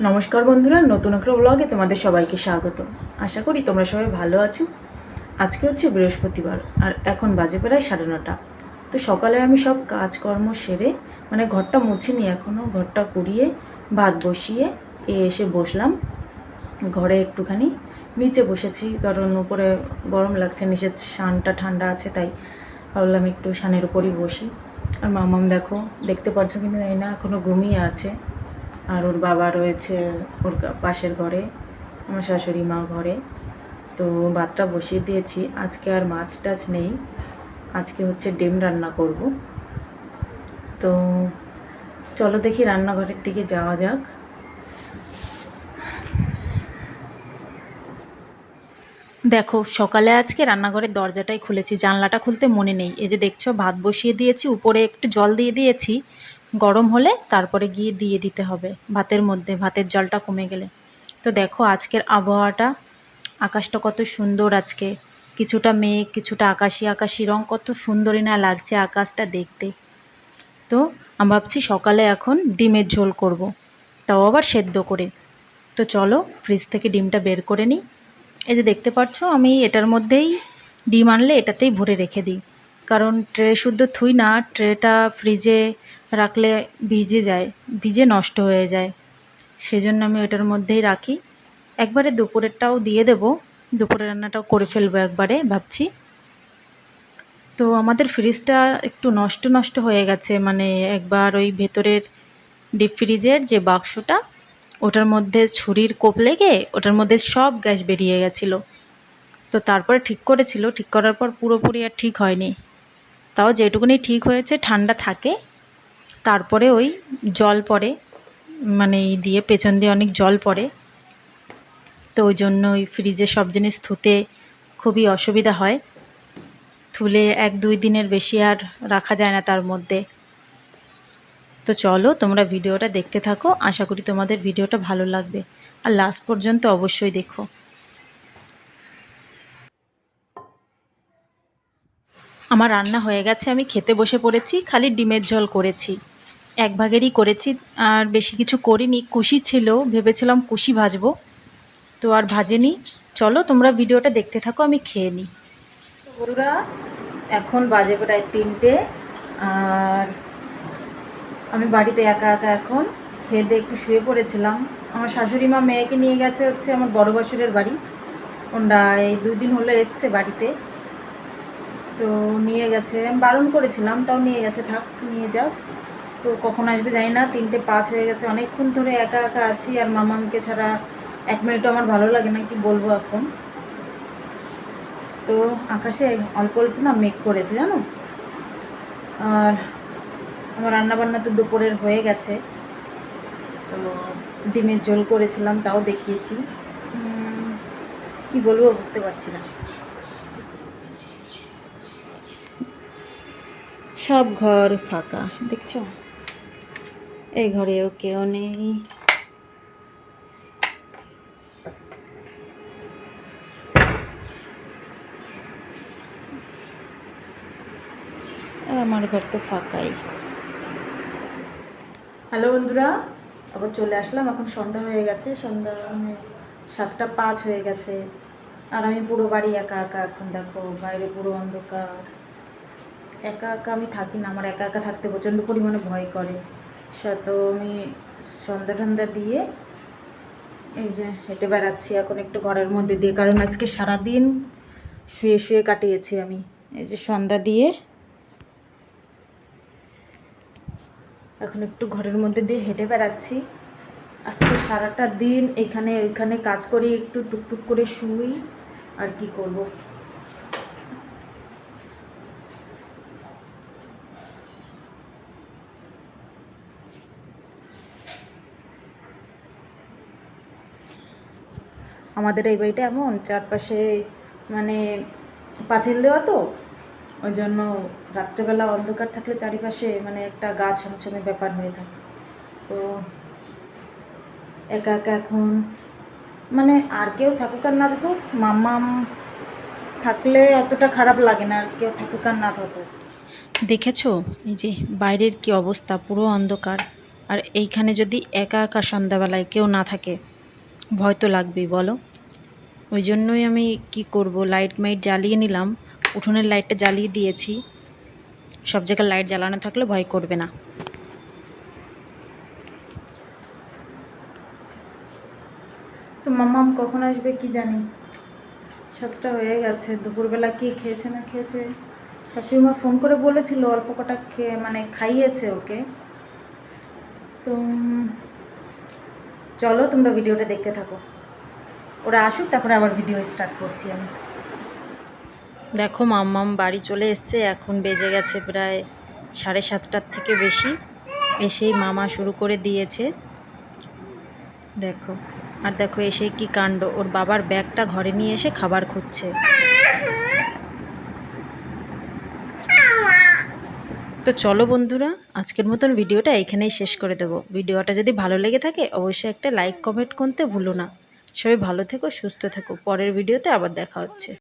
নমস্কার বন্ধুরা, নতুন একটা ব্লগে তোমাদের সবাইকে স্বাগত। আশা করি তোমরা সবাই ভালো আছো। আজকে হচ্ছে বৃহস্পতিবার আর এখন বাজে প্রায় 9:30। তো সকালে আমি সব কাজকর্ম সেরে ঘরটা মুছিনি, এখনও ঘরটা কুড়িয়ে ভাত বসিয়ে এসে বসলাম ঘরে। একটুখানি নিচে বসেছি কারণ উপরে গরম লাগছে, নিচে শানটা ঠান্ডা আছে, তাই ভাবলাম একটু শানের উপরই বসি। আর মামাম দেখতে পারছো কিন্তু জানি না, এখনও ঘুমিয়ে আছে। আর ওর বাবা রয়েছে ওর পাশের ঘরে, আমার শাশুড়ি মা ঘরে। তো ভাতটা বসিয়ে দিয়েছি। আজকে আর মাছ টাছ নেই, আজকে হচ্ছে ডিম রান্না করব। তো চলো দেখি রান্নাঘরের দিকে যাওয়া যাক। দেখো সকালে আজকে রান্নাঘরের দরজাটাই খুলেছি, জানলাটা খুলতে মনে নেই। এই যে দেখছো ভাত বসিয়ে দিয়েছি, উপরে একটু জল দিয়ে দিয়েছি, গরম হলে তারপরে গিয়ে দিয়ে দিতে হবে ভাতের মধ্যে, ভাতের জলটা কমে গেলে। তো দেখো আজকের আবহাওয়াটা, আকাশটা কত সুন্দর আজকে, কিছুটা মেঘ কিছুটা আকাশি আকাশি রং, কত সুন্দরই না লাগছে আকাশটা দেখতে। তো আমি ভাবছি সকালে এখন ডিমের ঝোল করব, তাও আবার সেদ্ধ করে। তো চলো ফ্রিজ থেকে ডিমটা বের করে নিই। এই যে দেখতে পাচ্ছ আমি এটার মধ্যেই ডিম আনলে এটাতেই ভরে রেখে দিই, কারণ ট্রে শুদ্ধ থুই না, ট্রেটা ফ্রিজে রাখলে ভিজে যায়, ভিজে নষ্ট হয়ে যায়, সেই জন্য আমি এটার মধ্যেই রাখি। একবারে দুপুরেরটাও দিয়ে দেব, দুপুরের রান্নাটাও করে ফেলবো একবারে ভাবছি। তো আমাদের ফ্রিজটা একটু নষ্ট নষ্ট হয়ে গেছে, একবার ওই ভেতরের ডিপ ফ্রিজের যে বাক্সটা, ওটার মধ্যে ছুরির কোপ লেগে ওটার মধ্যে সব গ্যাস বেরিয়ে গেছিলো। তো তারপরে ঠিক করেছিল, ঠিক করার পর পুরোপুরি আর ঠিক হয়নি, তাও যেটুকুনি ঠিক হয়েছে ঠান্ডা থাকে। তারপরে ওই জল পড়ে, দিয়ে পেছন দিয়ে অনেক জল পড়ে, তো ওই জন্য ওই ফ্রিজে সব জিনিস ধুতে খুবই অসুবিধা হয়, ধুলে 1-2 দিনের বেশি আর রাখা যায় না তার মধ্যে। তো চলো তোমরা ভিডিওটা দেখতে থাকো, আশা করি তোমাদের ভিডিওটা ভালো লাগবে, আর লাস্ট পর্যন্ত অবশ্যই দেখো। আমার রান্না হয়ে গেছে, আমি খেতে বসে পড়েছি। খালি ডিমের ঝোল করেছি, এক ভাগেরই করেছি, আর বেশি কিছু করিনি। কুশি ছিল, ভেবেছিলাম কুশি ভাজবো, তো আর ভাজেনি। চলো তোমরা ভিডিওটা দেখতে থাকো, আমি খেয়ে নিই। বন্ধুরা এখন বাজে প্রায় 3টে, আর আমি বাড়িতে একা একা এখন খেয়ে দিয়ে একটু শুয়ে পড়েছিলাম। আমার শাশুড়ি মা মেয়েকে নিয়ে গেছে হচ্ছে আমার বড় বাসুরের বাড়ি, ওরা এই 2 দিন হলো এসছে বাড়িতে। তো নিয়ে গেছে, আমি বারণ করেছিলাম, তাও নিয়ে গেছে, থাক নিয়ে যাক। তো কখন আসবে জানি না, 3টে 5 হয়ে গেছে। অনেকক্ষণ ধরে একা একা আছি, আর মামাকে ছাড়া 1 মিনিটও আমার ভালো লাগে না, কি বলবো এখন। তো আকাশে অল্প অল্প না মেঘ করেছে জানো। আর আমার রান্নাবান্না তো দুপুরের হয়ে গেছে। তো ডিমের ঝোল করেছিলাম, তাও দেখিয়েছি। কি বলবো বুঝতে পারছি না। সব ঘর ফাঁকা দেখছো, এই ঘরেও কেউ নেই। আর আমার ঘর তো ফাঁকাই। হ্যালো বন্ধুরা, আবার চলে আসলাম। এখন সন্ধ্যা হয়ে গেছে, সন্ধ্যা 7টা 5 হয়ে গেছে, আর আমি পুরো বাড়ি একা একা। এখন দেখো বাইরে পুরো অন্ধকার, একা একা আমি থাকি না, আমার একা একা থাকতে প্রচণ্ড পরিমাণে ভয় করে। তো আমি সন্ধ্যা টন্ধা দিয়ে এই যে হেঁটে বেড়াচ্ছি এখন একটু ঘরের মধ্যে দিয়ে, কারণ আজকে সারাদিন শুয়ে শুয়ে কাটিয়েছি আমি। এই যে সন্ধ্যা দিয়ে এখন একটু ঘরের মধ্যে দিয়ে হেঁটে বেড়াচ্ছি। আজকে সারাটা দিন এখানে ওইখানে কাজ করি, একটু টুকটুক করে শুই, আর কি করব। আমাদের এই বাড়িটা এমন চারপাশে পাঁচিল দেওয়া, তো ওই জন্য রাত্রেবেলা অন্ধকার থাকলে চারিপাশে একটা গা ছমছমে ব্যাপার হয়ে থাকে। তো একা একা এখন আর কেউ থাকুক আর না থাকুক, মাম্মাম থাকলে অতটা খারাপ লাগে না, আর কেউ থাকুক আর না থাকুক। দেখেছো এই যে বাইরের কি অবস্থা, পুরো অন্ধকার। আর এইখানে যদি একা একা সন্ধ্যাবেলায় কেউ না থাকে ভয় তো লাগবেই বলো। ওই জন্যই আমি কি করব, লাইট মাইট জ্বালিয়ে নিলাম, উঠোনের লাইটটা জ্বালিয়ে দিয়েছি। সব জায়গায় লাইট জ্বালানো থাকলে ভয় করবে না। তো মাম্মাম কখন আসবে কি জানি, 7টা হয়ে গেছে। দুপুরবেলা কি খেয়েছে না খেয়েছে, শাশুড়িমা ফোন করে বলেছিল অল্প কটা খাইয়েছে ওকে। তো চলো তোমরা ভিডিওটা দেখতে থাকো, ওরা আসুক তারপরে আবার ভিডিও স্টার্ট করছি আমি। দেখো মাম্মাম বাড়ি চলে এসছে, এখন বেজে গেছে প্রায় 7:30টার থেকে বেশি। এসেই মামা শুরু করে দিয়েছে, দেখো। আর দেখো এসে কি কাণ্ড, ওর বাবার ব্যাগটা ঘরে নিয়ে এসে খাবার খুঁজছে। তো চলো বন্ধুরা, আজকের মতন ভিডিওটা এখানেই শেষ করে দেবো। ভিডিওটা যদি ভালো লেগে থাকে অবশ্যই একটা লাইক কমেন্ট করতে ভুলো না। সবাই ভালো থেকো, সুস্থ থেকো। পরের ভিডিওতে আবার দেখা হচ্ছে।